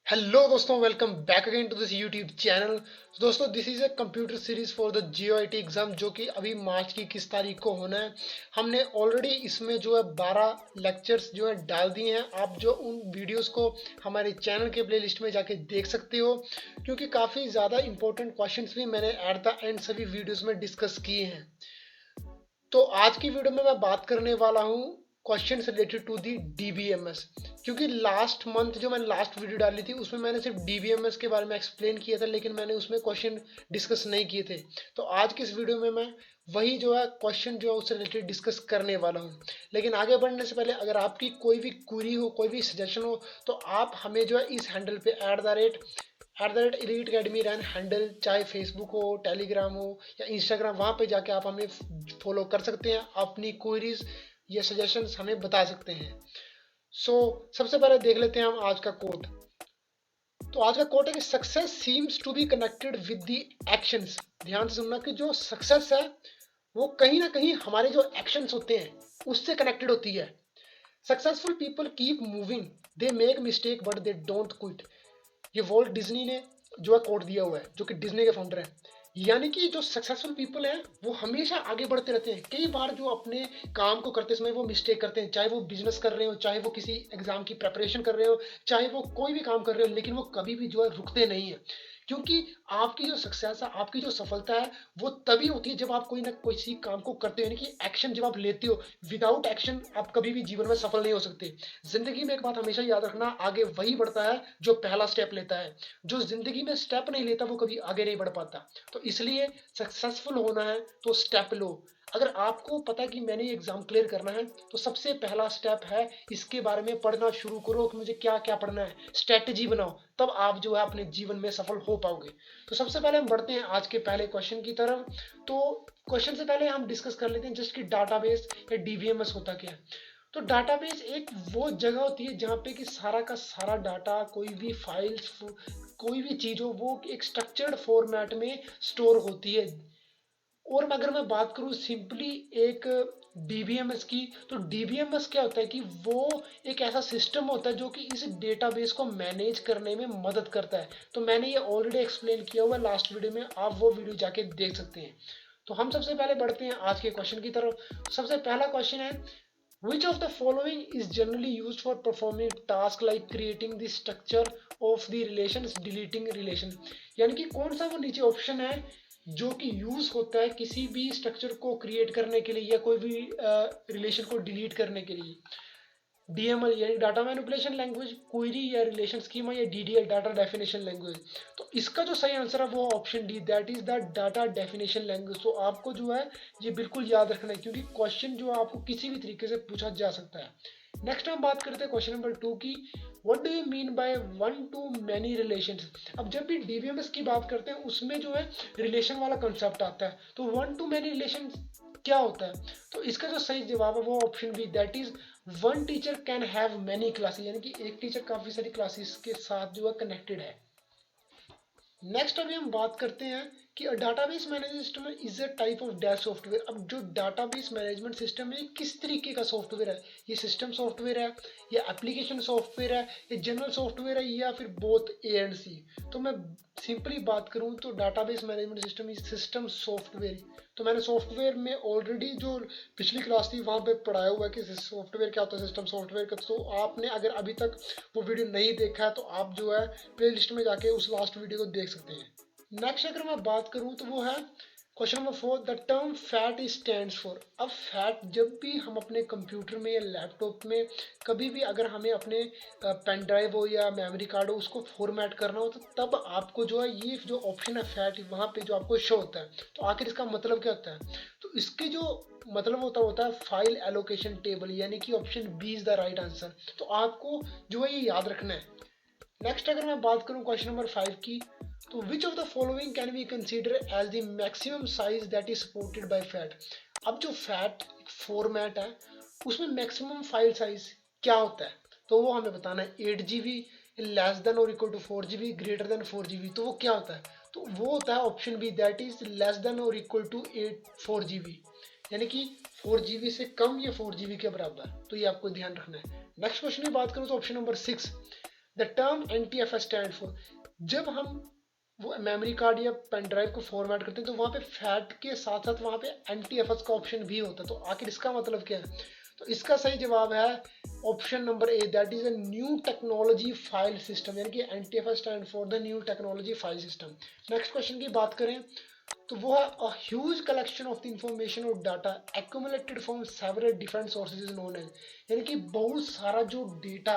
Hello दोस्तों, welcome back again to this YouTube channel. दोस्तों, this is a computer series for the GOIT exam जो कि अभी मार्च की किस तारीख को होना है। हमने ऑलरेडी इसमें जो है 12 लेक्चर्स जो है डाल दिए हैं। आप जो उन वीडियोस को हमारे चैनल के प्लेलिस्ट में जाके देख सकते हो, क्योंकि काफ़ी ज़्यादा इंपॉर्टेंट क्वेश्चंस भी मैंने एट द एंड सभी वीडियोस में डिस्कस किए हैं। तो आज की वीडियो में मैं बात करने वाला हूँ question related to the DBMS. क्योंकि लास्ट मंथ जो मैंने लास्ट वीडियो डाली थी उसमें मैंने सिर्फ डीबीएमएस के बारे में एक्सप्लेन किया था, लेकिन मैंने उसमें क्वेश्चन डिस्कस नहीं किए थे। तो आज की इस वीडियो में मैं वही जो है क्वेश्चन जो है उससे रिलेटेड डिस्कस करने वाला हूँ। लेकिन आगे बढ़ने से पहले अगर आपकी कोई भी क्वेरी हो, कोई भी सजेशन हो, तो आप हमें जो है इस हैंडल पे @एलीट अकेडमी रन हैंडल, चाहे फेसबुक हो, टेलीग्राम हो या इंस्टाग्राम, वहाँ पे जाके आप हमें फॉलो कर सकते हैं। अपनी क्वेरीज या सजेशंस हमें बता सकते हैं। सबसे पहले देख लेते हैं हम आज का कोट। तो आज का कोट है कि success seems to be connected with the actions. ध्यान से सुनना कि जो सक्सेस है वो कहीं ना कहीं हमारे जो एक्शंस होते हैं उससे कनेक्टेड होती है। Successful people keep moving, they make mistake but they don't quit. ये वॉल्ट डिज्नी ने जो है कोट दिया हुआ है, जो कि डिज्नी के फाउंडर हैं। यानी कि जो सक्सेसफुल पीपल हैं वो हमेशा आगे बढ़ते रहते हैं। कई बार जो अपने काम को करते समय वो मिस्टेक करते हैं, चाहे वो बिजनेस कर रहे हो, चाहे वो किसी एग्जाम की प्रेपरेशन कर रहे हो, चाहे वो कोई भी काम कर रहे हो, लेकिन वो कभी भी जो है रुकते नहीं है। क्योंकि आपकी जो सक्सेस है, आपकी जो सफलता है, वो तभी होती है जब आप कोई ना कोई सी काम को करते हो, यानी कि एक्शन जब आप लेते हो। विदाउट एक्शन आप कभी भी जीवन में सफल नहीं हो सकते। जिंदगी में एक बात हमेशा याद रखना, आगे वही बढ़ता है जो पहला स्टेप लेता है। जो जिंदगी में स्टेप नहीं लेता वो कभी आगे नहीं बढ़ पाता। तो इसलिए सक्सेसफुल होना है तो स्टेप लो। अगर आपको पता है कि मैंने ये एग्जाम क्लियर करना है, तो सबसे पहला स्टेप है इसके बारे में पढ़ना शुरू करो कि मुझे क्या क्या पढ़ना है, स्ट्रेटेजी बनाओ। तब आप जो है अपने जीवन में सफल हो पाओगे। तो सबसे पहले हम बढ़ते हैं आज के पहले क्वेश्चन की तरफ। तो क्वेश्चन से पहले हम डिस्कस कर लेते हैं जस्ट कि डाटाबेस या डीबीएमएस होता क्या है। तो डाटाबेस एक वो जगह होती है जहाँ पे कि सारा का सारा डाटा, कोई भी फाइल्स, कोई भी चीज़ हो, वो एक स्ट्रक्चर्ड फॉर्मेट में स्टोर होती है। और अगर मैं बात करूँ सिंपली एक डीबीएमएस की, तो डीबीएमएस क्या होता है कि वो एक ऐसा सिस्टम होता है जो कि इस डेटाबेस को मैनेज करने में मदद करता है। तो मैंने ये ऑलरेडी एक्सप्लेन किया हुआ है लास्ट वीडियो में, आप वो वीडियो जाके देख सकते हैं। तो हम सबसे पहले बढ़ते हैं आज के क्वेश्चन की तरफ। सबसे पहला क्वेश्चन है, which of the following is generally used for performing task like creating the structure of the relations, deleting relation। यानी कि कौन सा वो नीचे ऑप्शन है जो कि यूज होता है किसी भी स्ट्रक्चर को क्रिएट करने के लिए या कोई भी रिलेशन को डिलीट करने के लिए। डीएमएल यानी डाटा मैनिपुलेशन लैंग्वेज, क्वेरी या रिलेशन स्कीमा, या डीडीएल डाटा डेफिनेशन लैंग्वेज। तो इसका जो सही आंसर है वो option D, that is the data definition language. तो आपको जो है ये बिल्कुल याद रखना है, क्योंकि क्वेश्चन जो है आपको किसी भी तरीके से पूछा जा सकता है। नेक्स्ट हम बात करते हैं क्वेश्चन नंबर 2 की, what do you mean by one two many relations. अब जब भी डीबीएमएस की बात करते हैं उसमें जो है रिलेशन वाला कंसेप्ट आता है। तो वन टू मैनी रिलेशन क्या होता है? तो इसका जो सही जवाब है वो option B, that is one teacher can have many classes. यानी कि एक टीचर काफी सारी क्लासेस के साथ जो है कनेक्टेड है। नेक्स्ट अभी हम बात करते हैं कि database management system is a type of dash software. अब जो डाटाबेस मैनेजमेंट सिस्टम है किस तरीके का सॉफ्टवेयर है? ये सिस्टम सॉफ्टवेयर है, या एप्लीकेशन सॉफ्टवेयर है, या जनरल सॉफ्टवेयर है, या फिर बोथ ए एंड सी? तो मैं सिंपली बात करूं तो database management system is system software. तो मैंने सॉफ्टवेयर में ऑलरेडी जो पिछली क्लास थी वहाँ पे पढ़ाया हुआ है कि सॉफ्टवेयर क्या होता है, सिस्टम सॉफ्टवेयर का। तो आपने अगर अभी तक वो वीडियो नहीं देखा है तो आप जो है प्ले लिस्ट में जाके उस लास्ट वीडियो को देख सकते हैं। नेक्स्ट अगर मैं बात करूं तो वो है question number 4, the term fat stands for. अब फैट जब भी हम अपने कंप्यूटर में या लैपटॉप में कभी भी अगर हमें अपने पेन ड्राइव हो या मेमोरी कार्ड हो उसको फॉर्मेट करना हो, तो तब आपको जो है ये जो ऑप्शन है फैट, वहाँ पे जो आपको शो होता है। तो आखिर इसका मतलब क्या होता है? तो इसके जो मतलब होता है फाइल एलोकेशन टेबल, यानी कि option B is the right answer. तो आपको जो है ये याद रखना है। नेक्स्ट अगर मैं बात करूं क्वेश्चन नंबर 5 की, तो which of the following can be consider as the maximum size that is supported by FAT. अब जो फैट फॉर्मेट है उसमें मैक्सिमम फाइल साइज क्या होता है? तो वो हमें बताना है। 8 GB, लेस देन और equal to 4 GB, greater than 4 GB। तो वो क्या होता है? तो वो होता है option B, that is less than और इक्वल टू 4 GB। यानी कि 4 GB से कम या 4 GB के बराबर। तो ये आपको ध्यान रखना है। नेक्स्ट क्वेश्चन की बात करूँ तो option number 6, the term NTFS stand for, जब हम वो मेमोरी कार्ड या पेन ड्राइव को फॉर्मेट करते हैं तो वहाँ पे फैट के साथ साथ वहाँ पे NTFS का ऑप्शन भी होता है। तो आखिर इसका मतलब क्या है? तो इसका सही जवाब है option number A, that is a new technology file system, यानी कि NTFS stand for the new technology file system. Next question की बात करें तो वो है a huge collection of the information और data accumulated from several different sources is known as, यानी कि बहुत सारा जो डेटा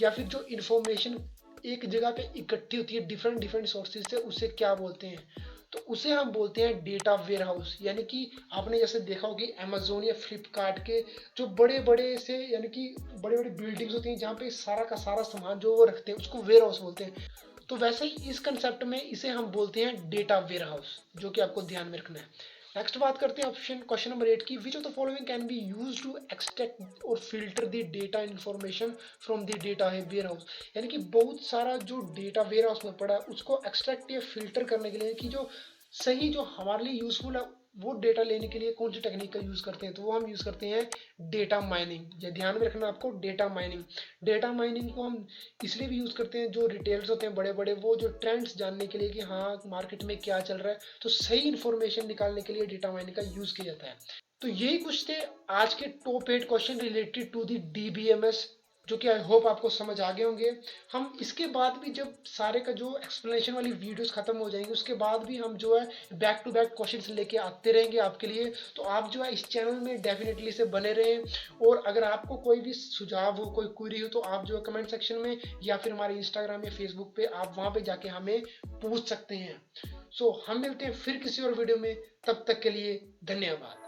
या फिर जो इंफॉर्मेशन एक जगह पे इकट्ठी होती है डिफरेंट डिफरेंट सोर्सेज से, उसे क्या बोलते हैं? तो उसे हम बोलते हैं डेटा वेयर हाउस। यानी कि आपने जैसे देखा होगी अमेजोन या फ्लिपकार्ट के जो बड़े बड़े से यानी कि बड़े बड़े बिल्डिंग्स होती हैं जहाँ पे सारा का सारा सामान जो वो रखते हैं उसको वेयर हाउस बोलते हैं। तो वैसे ही इस कंसेप्ट में इसे हम बोलते हैं डेटा वेयर हाउस, जो कि आपको ध्यान में रखना है। नेक्स्ट बात करते हैं ऑप्शन क्वेश्चन नंबर 8 की, which of the following can be use to extract और filter the data information from the data warehouse, यानी कि बहुत सारा जो डेटा वेयर हाउस में पड़ा है उसको एक्सट्रैक्ट या फिल्टर करने के लिए कि जो सही जो हमारे लिए यूजफुल है वो डेटा लेने के लिए कौन सी टेक्निक का यूज करते हैं? तो वो हम यूज करते हैं डेटा माइनिंग। ये ध्यान में रखना आपको, डेटा माइनिंग। डेटा माइनिंग को हम इसलिए भी यूज करते हैं, जो रिटेलर्स होते हैं बड़े बड़े, वो जो ट्रेंड्स जानने के लिए कि हाँ मार्केट में क्या चल रहा है, तो सही इन्फॉर्मेशन निकालने के लिए डेटा माइनिंग का यूज किया जाता है। तो यही कुछ थे आज के top 8 question related to the DBMS, जो कि आई होप आपको समझ आ गए होंगे। हम इसके बाद भी जब सारे का जो एक्सप्लेनेशन वाली वीडियोस खत्म हो जाएंगी उसके बाद भी हम जो है बैक टू बैक क्वेश्चंस लेके आते रहेंगे आपके लिए। तो आप जो है इस चैनल में डेफिनेटली से बने रहें, और अगर आपको कोई भी सुझाव हो, कोई क्वेरी हो, तो आप जो है कमेंट सेक्शन में या फिर हमारे इंस्टाग्राम या फेसबुक पे आप वहाँ पे जाके हमें पूछ सकते हैं। सो हम मिलते हैं फिर किसी और वीडियो में, तब तक के लिए धन्यवाद।